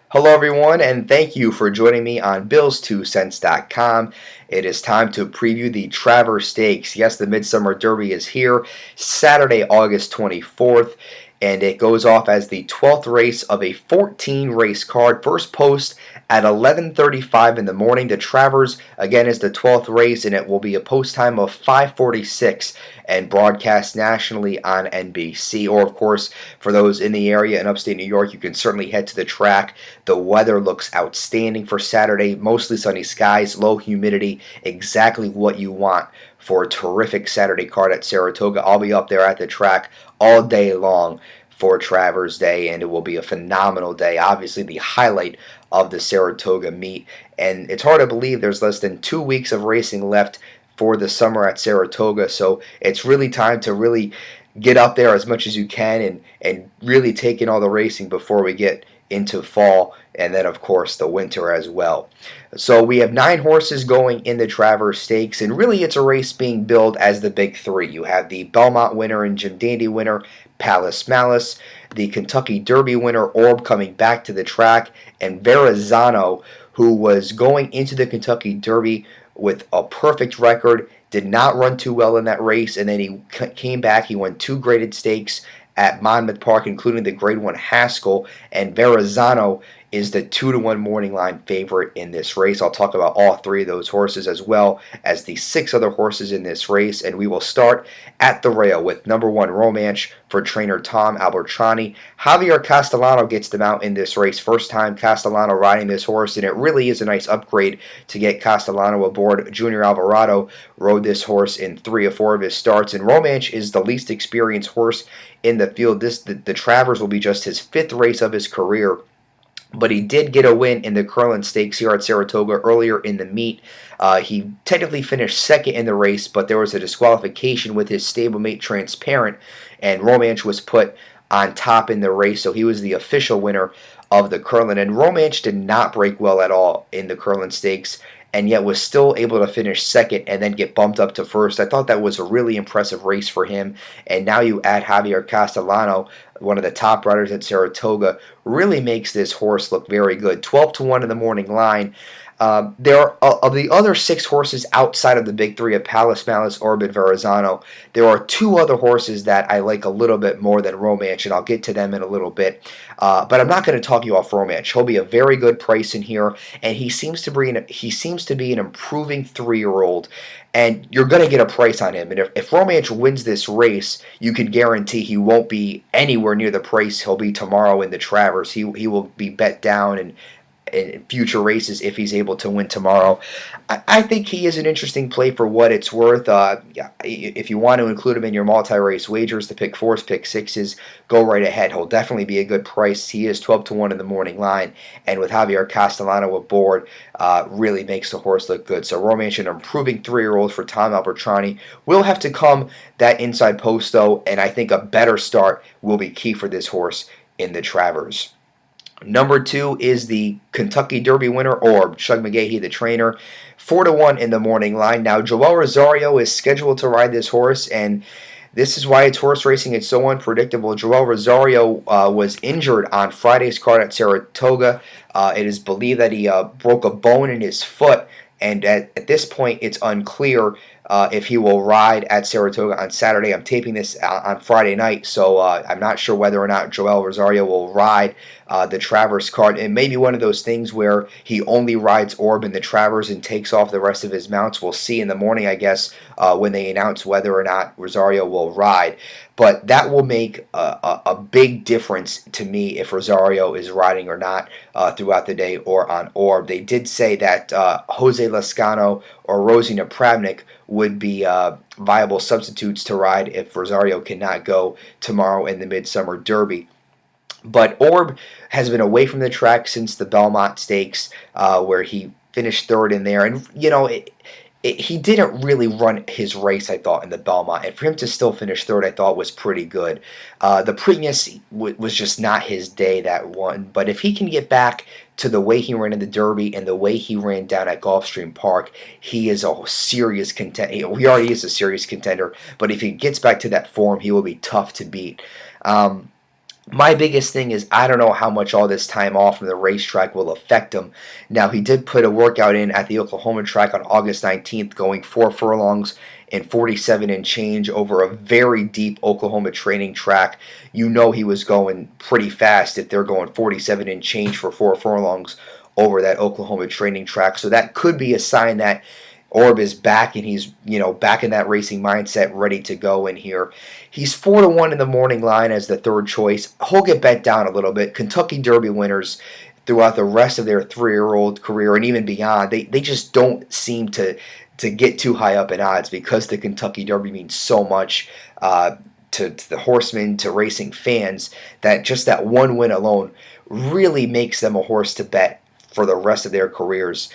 Hello, everyone, and thank you for joining me on Bills2cents.com. It is time to preview the Travers Stakes. Yes, the Midsummer Derby is here, Saturday, August 24th, and it goes off as the 12th race of a 14-race card. First post at 11:35 in the morning. The Travers, again, is the 12th race, and it will be a post time of 5:46 and broadcast nationally on NBC. Or, of course, for those in the area in upstate New York, you can certainly head to the track. The weather looks outstanding for Saturday. Mostly sunny skies, low humidity, exactly what you want for a terrific Saturday card at Saratoga. I'll be up there at the track all day long for Travers Day, and it will be a phenomenal day. Obviously, the highlight of the Saratoga meet, and it's hard to believe there's less than 2 weeks of racing left for the summer at Saratoga, so it's really time to really get up there as much as you can and really take in all the racing before we get into fall, and then of course the winter as well. So we have 9 horses going in the Travers Stakes, and really it's a race being billed as the big 3. You have the Belmont winner and Jim Dandy winner, Palace Malace, the Kentucky Derby winner, Orb, coming back to the track, and Verrazano, who was going into the Kentucky Derby with a perfect record, did not run too well in that race, and then he came back. He won 2 graded stakes at Monmouth Park, including the Grade I Haskell, and Verrazano is the 2-1 morning line favorite in this race. I'll talk about all 3 of those horses as well as the 6 other horses in this race, and we will start at the rail with number 1 Romance for trainer Tom Albertrani. Javier Castellano gets them out in this race. First time Castellano riding this horse, and it really is a nice upgrade to get Castellano aboard. Junior Alvarado rode this horse in 3 or 4 of his starts, and Romance is the least experienced horse in the field. The Travers will be just his 5th race of his career, but he did get a win in the Curlin Stakes here at Saratoga earlier in the meet. He technically finished second in the race, but there was a disqualification with his stablemate Transparent, and Romance was put on top in the race, so he was the official winner of the Curlin. And Romance did not break well at all in the Curlin Stakes, and yet was still able to finish second and then get bumped up to first. I thought that was a really impressive race for him. And now you add Javier Castellano, one of the top riders at Saratoga, really makes this horse look very good. 12-1 in the morning line. There are, of the other 6 horses outside of the big 3 of Palace Malace, Orb, and Verrazano, there are 2 other horses that I like a little bit more than Romance, and I'll get to them in a little bit. But I'm not going to talk you off Romance. He'll be a very good price in here, and he seems to be an improving 3-year-old, and you're going to get a price on him. And if Romance wins this race, you can guarantee he won't be anywhere near the price he'll be tomorrow in the Travers. He will be bet down and in future races if he's able to win tomorrow. I think he is an interesting play for what it's worth. If you want to include him in your multi-race wagers, the pick 4s, pick 6s, go right ahead. He'll definitely be a good price. He is 12-1 in the morning line, and with Javier Castellano aboard, really makes the horse look good. So Romance, an improving 3-year-old for Tom Albertrani. Will have to come that inside post, though, and I think a better start will be key for this horse in the Travers. Number 2 is the Kentucky Derby winner, Orb. Shug McGahee, the trainer, 4-1 in the morning line. Now, Joel Rosario is scheduled to ride this horse, and this is why it's horse racing. It's so unpredictable. Joel Rosario was injured on Friday's card at Saratoga. It is believed that he broke a bone in his foot, and at this point, it's unclear if he will ride at Saratoga on Saturday. I'm taping this on Friday night, so I'm not sure whether or not Joel Rosario will ride the Travers card. It may be one of those things where he only rides Orb in the Travers and takes off the rest of his mounts. We'll see in the morning, I guess, when they announce whether or not Rosario will ride. But that will make a big difference to me if Rosario is riding or not throughout the day or on Orb. They did say that Jose Lascano or Rosie Napravnik would be viable substitutes to ride if Rosario cannot go tomorrow in the Midsummer Derby. But Orb has been away from the track since the Belmont Stakes, where he finished 3rd in there. And, you know, he didn't really run his race, I thought, in the Belmont. And for him to still finish 3rd, I thought, was pretty good. The Preakness was just not his day, that one. But if he can get back to the way he ran in the Derby and the way he ran down at Gulfstream Park, he is a serious contender. He already is a serious contender. But if he gets back to that form, he will be tough to beat. My biggest thing is I don't know how much all this time off from the racetrack will affect him. Now, he did put a workout in at the Oklahoma track on August 19th, going 4 furlongs and 47 and change over a very deep Oklahoma training track. You know he was going pretty fast if they're going 47 and change for 4 furlongs over that Oklahoma training track. So that could be a sign that Orb is back and he's, back in that racing mindset, ready to go in here. He's 4-1 in the morning line as the third choice. He'll get bet down a little bit. Kentucky Derby winners throughout the rest of their 3-year-old career and even beyond, they just don't seem to get too high up in odds because the Kentucky Derby means so much to the horsemen, to racing fans, that just that one win alone really makes them a horse to bet for the rest of their careers.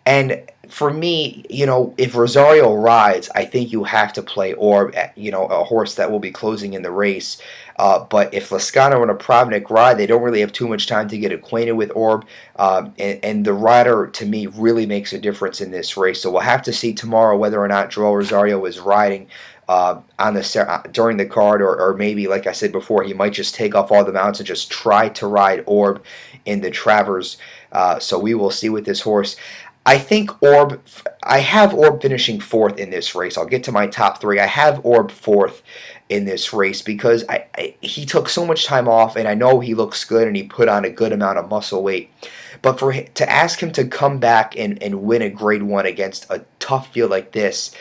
And for me, if Rosario rides, I think you have to play Orb, a horse that will be closing in the race. But if Lascano and a Pravnik ride, they don't really have too much time to get acquainted with Orb. And the rider, to me, really makes a difference in this race. So we'll have to see tomorrow whether or not Joel Rosario is riding during the card, or maybe, like I said before, he might just take off all the mounts and just try to ride Orb in the Travers. So we will see with this horse. I have Orb finishing fourth in this race. I'll get to my top three. I have Orb fourth in this race because he took so much time off, and I know he looks good and he put on a good amount of muscle weight. But to ask him to come back and win a Grade I against a tough field like this,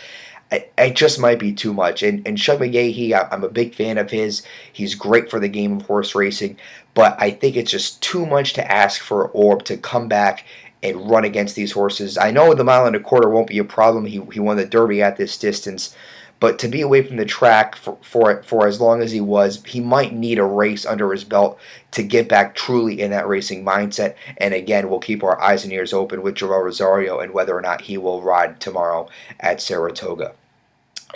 it just might be too much. And Shug McGahee, I'm a big fan of his. He's great for the game of horse racing. But I think it's just too much to ask for Orb to come back and run against these horses. I know the 1.25 mile won't be a problem. He won the Derby at this distance. But to be away from the track for as long as he was, he might need a race under his belt to get back truly in that racing mindset. And again, we'll keep our eyes and ears open with Joel Rosario and whether or not he will ride tomorrow at Saratoga.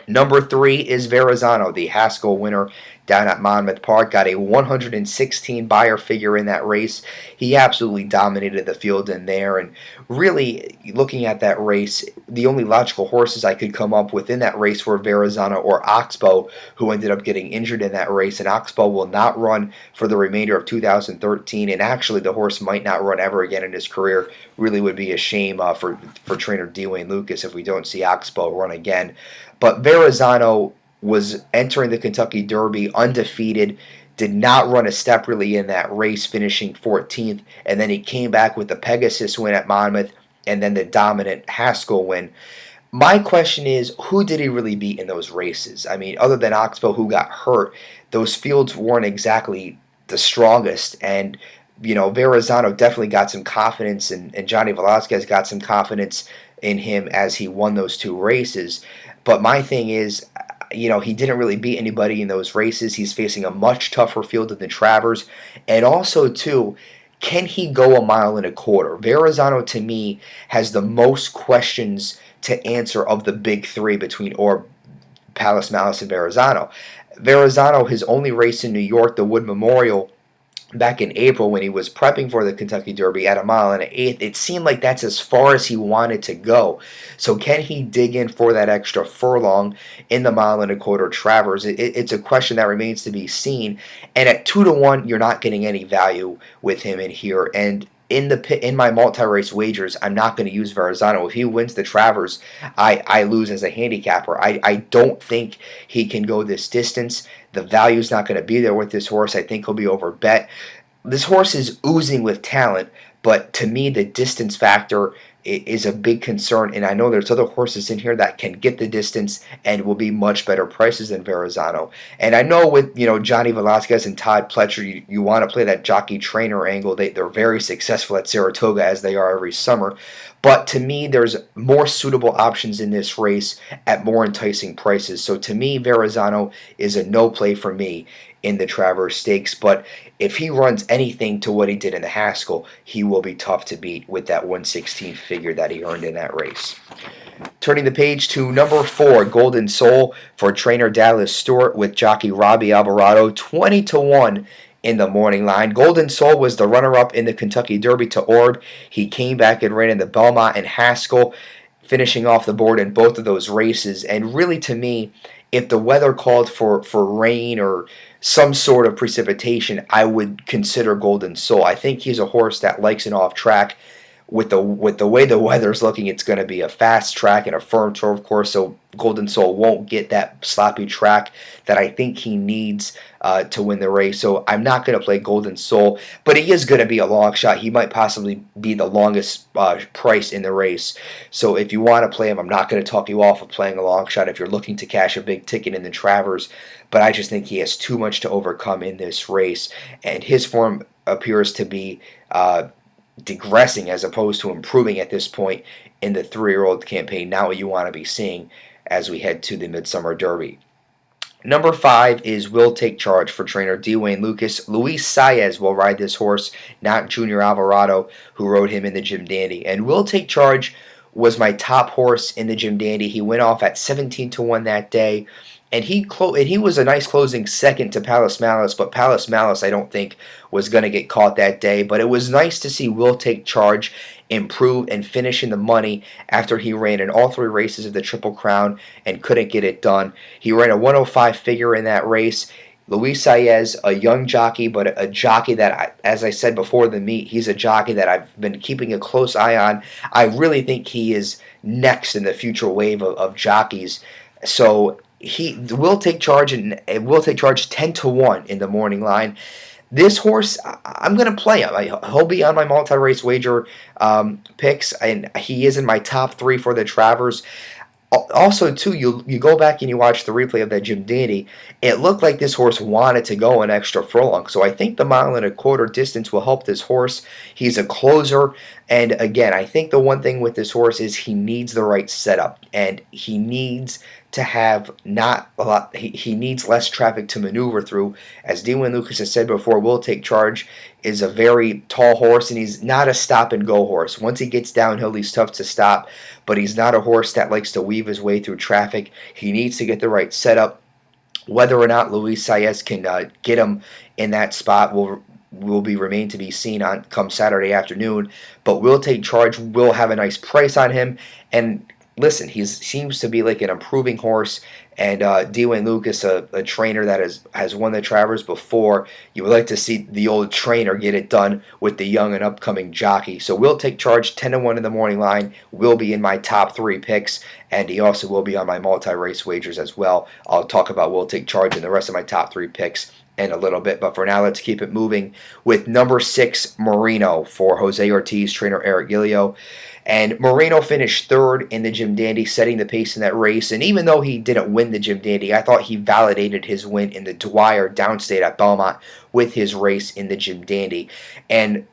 Number 3 is Verrazano, the Haskell winner down at Monmouth Park. Got a 116 buyer figure in that race. He absolutely dominated the field in there. And really, looking at that race, the only logical horses I could come up with in that race were Verrazano or Oxbow, who ended up getting injured in that race. And Oxbow will not run for the remainder of 2013. And actually, the horse might not run ever again in his career. Really would be a shame for trainer Dwayne Lucas if we don't see Oxbow run again. But Verrazano was entering the Kentucky Derby undefeated, did not run a step really in that race, finishing 14th, and then he came back with the Pegasus win at Monmouth and then the dominant Haskell win. My question is, who did he really beat in those races? I mean, other than Oxbow, who got hurt, those fields weren't exactly the strongest, and Verrazano definitely got some confidence, and Johnny Velasquez got some confidence in him as he won those 2 races. But my thing is, he didn't really beat anybody in those races. He's facing a much tougher field than the Travers. And also, too, can he go 1.25 miles? Verrazano, to me, has the most questions to answer of the big 3 between Palace Malace and Verrazano. Verrazano, his only race in New York, the Wood Memorial, back in April when he was prepping for the Kentucky Derby at 1.125 miles, it seemed like that's as far as he wanted to go. So can he dig in for that extra furlong in the 1.25 mile Travers? It's a question that remains to be seen. And at 2-1, you're not getting any value with him in here. And in my multi-race wagers, I'm not going to use Verrazano. If he wins the Travers, I lose as a handicapper. I don't think he can go this distance. The value's not going to be there with this horse. I think he'll be overbet. This horse is oozing with talent, but to me, the distance factor is a big concern, and I know there's other horses in here that can get the distance and will be much better prices than Verrazano. And I know with Johnny Velasquez and Todd Pletcher, you want to play that jockey trainer angle. They're very successful at Saratoga, as they are every summer. But to me, there's more suitable options in this race at more enticing prices. So to me, Verrazano is a no play for me in the Travers Stakes. But if he runs anything to what he did in the Haskell, he will be tough to beat with that 116 figure that he earned in that race. Turning the page to number 4, Golden Soul for trainer Dallas Stewart with jockey Robbie Alvarado, 20-1 in the morning line. Golden Soul was the runner-up in the Kentucky Derby to Orb. He came back and ran in the Belmont and Haskell. finishing off the board in both of those races. And really, to me, if the weather called for rain or some sort of precipitation, I would consider Golden Soul. I think he's a horse that likes an off track. With the way the weather's looking, it's going to be a fast track and a firm turf course, so Golden Soul won't get that sloppy track that I think he needs to win the race. So I'm not going to play Golden Soul, but he is going to be a long shot. He might possibly be the longest price in the race. So if you want to play him, I'm not going to talk you off of playing a long shot if you're looking to cash a big ticket in the Travers, but I just think he has too much to overcome in this race, and his form appears to be digressing as opposed to improving at this point in the 3-year-old campaign. Not what you want to be seeing as we head to the Midsummer Derby. Number 5 is Will Take Charge for trainer Dwayne Lucas. Luis Saez will ride this horse, not Junior Alvarado, who rode him in the Jim Dandy. And Will Take Charge was my top horse in the Jim Dandy. He went off at 17-1 that day. And he was a nice closing second to Palace Malace, but Palace Malace I don't think was going to get caught that day. But it was nice to see Will Take Charge improve and finish in the money after he ran in all 3 races of the Triple Crown and couldn't get it done. He ran a 105 figure in that race. Luis Saez, a young jockey, but a jockey that, as I said before the meet, he's a jockey that I've been keeping a close eye on. I really think he is next in the future wave of jockeys. So he will take charge, and will take charge 10-1 in the morning line. This horse, I'm going to play him. He'll be on my multi-race wager picks, and he is in my top 3 for the Travers. Also, too, you go back and you watch the replay of that Jim Dandy, it looked like this horse wanted to go an extra furlong. So I think the 1.25 mile distance will help this horse. He's a closer. And again, I think the one thing with this horse is he needs the right setup. And he needs to have not a lot, he needs less traffic to maneuver through. As Dwayne Lucas has said before, Will Take Charge is a very tall horse, and he's not a stop-and-go horse. Once he gets downhill, he's tough to stop, but he's not a horse that likes to weave his way through traffic. He needs to get the right setup. Whether or not Luis Saez can get him in that spot will remain to be seen on come Saturday afternoon, but Will Take Charge will have a nice price on him. And listen, he seems to be like an improving horse, and Dwayne Lucas, a trainer that has won the Travers before, you would like to see the old trainer get it done with the young and upcoming jockey. So Will Take Charge 10-1 in the morning line, will be in my top 3 picks, and he also will be on my multi-race wagers as well. I'll talk about Will Take Charge and the rest of my top 3 picks in a little bit, but for now, let's keep it moving with number 6, Marino, for Jose Ortiz, trainer Eric Gilio. And Marino finished 3rd in the Jim Dandy, setting the pace in that race. And even though he didn't win the Jim Dandy, I thought he validated his win in the Dwyer Downstate at Belmont with his race in the Jim Dandy. And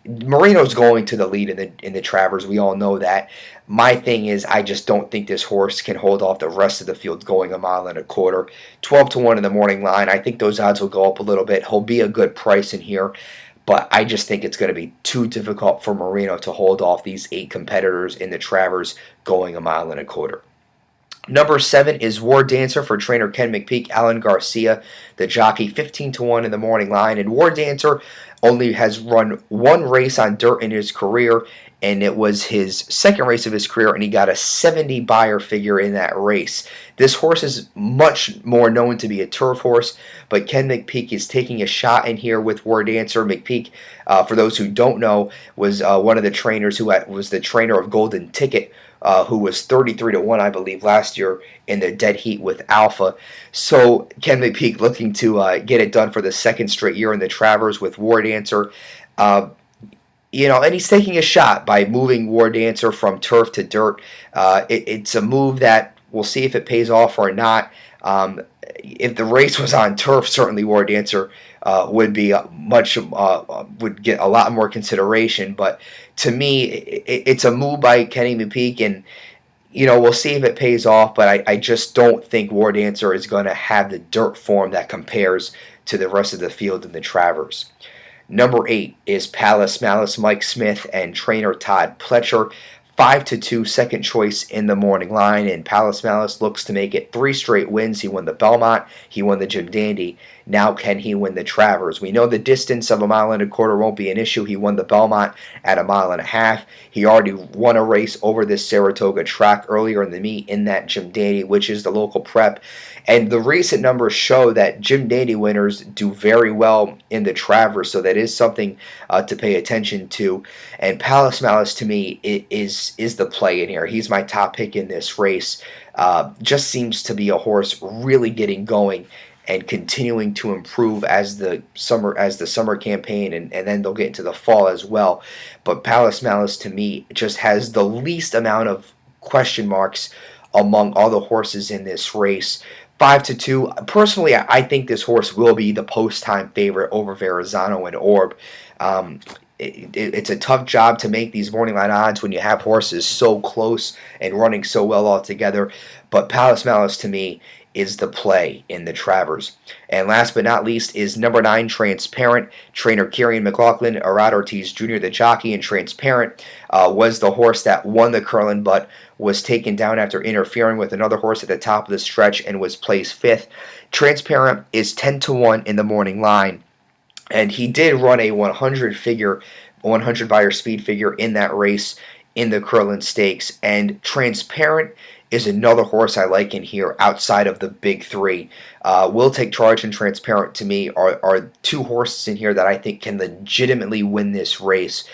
Marino's going to the lead in the Travers. We all know that. My thing is, I just don't think this horse can hold off the rest of the field going 1.25 miles. 12-1 in the morning line. I think those odds will go up a little bit. He'll be a good price in here, but I just think it's going to be too difficult for Marino to hold off these 8 competitors in the Travers going 1.25 miles. Number 7 is War Dancer for trainer Ken McPeak. Alan Garcia, the jockey, 15-1 in the morning line. And War Dancer only has run 1 race on dirt in his career, and it was his 2nd race of his career, and he got a 70 buyer figure in that race. This horse is much more known to be a turf horse, but Ken McPeak is taking a shot in here with War Dancer. McPeak, for those who don't know, was one of the trainers who was the trainer of Golden Ticket, who was 33-1, I believe, last year in the dead heat with Alpha. So Ken McPeak looking to get it done for the 2nd straight year in the Travers with War Dancer. And he's taking a shot by moving War Dancer from turf to dirt. It's a move that we'll see if it pays off or not. If the race was on turf, certainly War Dancer would be would get a lot more consideration. But to me, it's a move by Kenny McPeak, and we'll see if it pays off. But I just don't think War Dancer is going to have the dirt form that compares to the rest of the field in the Travers. Number 8 is Palace Malace, Mike Smith, and trainer Todd Pletcher. 5-2 second choice in the morning line, and Palace Malace looks to make it 3 straight wins. He won the Belmont, he won the Jim Dandy, Now can he win the Travers? We know the distance of 1.25 miles won't be an issue. He won the Belmont at 1.5 miles. He already won a race over this Saratoga track earlier in the meet in that Jim Dandy, which is the local prep. And the recent numbers show that Jim Dandy winners do very well in the Travers, so that is something to pay attention to. And Palace Malace, to me, is the play in here. He's my top pick in this race. Just seems to be a horse really getting going and continuing to improve as the summer campaign, and then they'll get into the fall as well. But Palace Malace, to me, just has the least amount of question marks among all the horses in this race. 5-2. Personally, I think this horse will be the post-time favorite over Verrazano and Orb. It's a tough job to make these morning line odds when you have horses so close and running so well all together. But Palace Malace, to me, is the play in the Travers. And last but not least is number 9, Transparent. Trainer Kieran McLaughlin, Arad Ortiz Jr., the jockey, and Transparent was the horse that won the Curlin, but was taken down after interfering with another horse at the top of the stretch and was placed 5th. Transparent is 10-1 in the morning line, and he did run a 100 buyer speed figure in that race in the Curlin Stakes. And Transparent is another horse I like in here outside of the big three. Will Take Charge and Transparent, to me, are two horses in here that I think can legitimately win this race,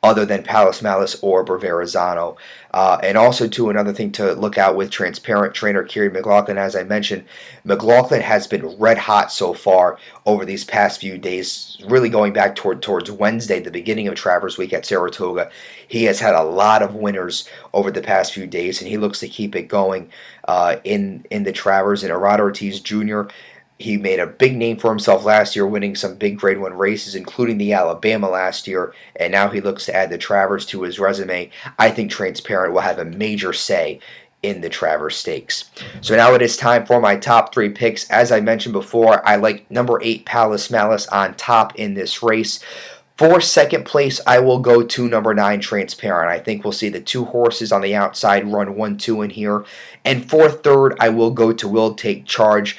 other than Palace Malace or Verrazano. And also, too, another thing to look out with Transparent, trainer Kieran McLaughlin, as I mentioned, McLaughlin has been red hot so far over these past few days, really going back towards Wednesday, the beginning of Travers Week at Saratoga. He has had a lot of winners over the past few days, and he looks to keep it going in the Travers. And Arad Ortiz Jr., he made a big name for himself last year, winning some big Grade I races, including the Alabama last year, and now he looks to add the Travers to his resume. I think Transparent will have a major say in the Travers Stakes. So now it is time for my top 3 picks. As I mentioned before, I like number 8, Palace Malace, on top in this race. For second place, I will go to number 9, Transparent. I think we'll see the 2 horses on the outside run 1-2 in here. And for third, I will go to Will Take Charge.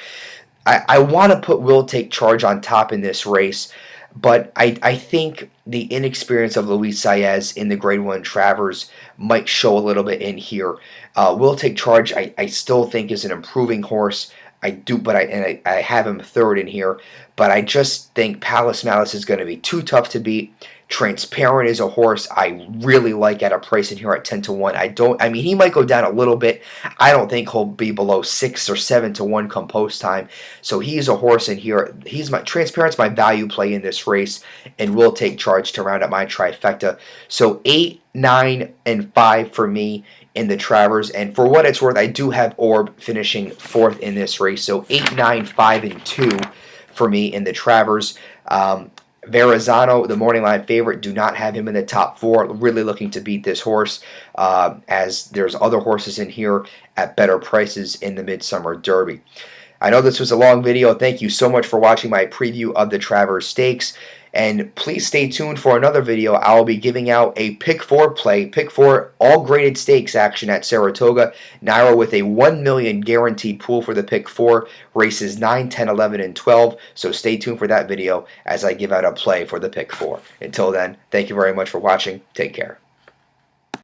I want to put Will Take Charge on top in this race, but I think the inexperience of Luis Saez in the Grade I Travers might show a little bit in here. Will Take Charge, I still think, is an improving horse. I have him third in here, but I just think Palace Malace is going to be too tough to beat. Transparent is a horse I really like at a price in here at 10-1. I mean, he might go down a little bit. I don't think he'll be below 6 or 7-1 come post time. So he's a horse in here. Transparent's my value play in this race, and Will Take Charge to round up my trifecta. So 8, 9, and 5 for me in the Travers. And for what it's worth, I do have Orb finishing 4th in this race. So 8, 9, 5, and 2 for me in the Travers. Verrazano, the morning line favorite, do not have him in the top 4. Really looking to beat this horse, as there's other horses in here at better prices in the Midsummer Derby. I know this was a long video. Thank you so much for watching my preview of the Travers Stakes. And please stay tuned for another video. I will be giving out a Pick 4 play, Pick 4 all graded stakes action at Saratoga. Naira with a $1 million guaranteed pool for the Pick 4, races 9, 10, 11, and 12. So stay tuned for that video as I give out a play for the Pick 4. Until then, thank you very much for watching. Take care.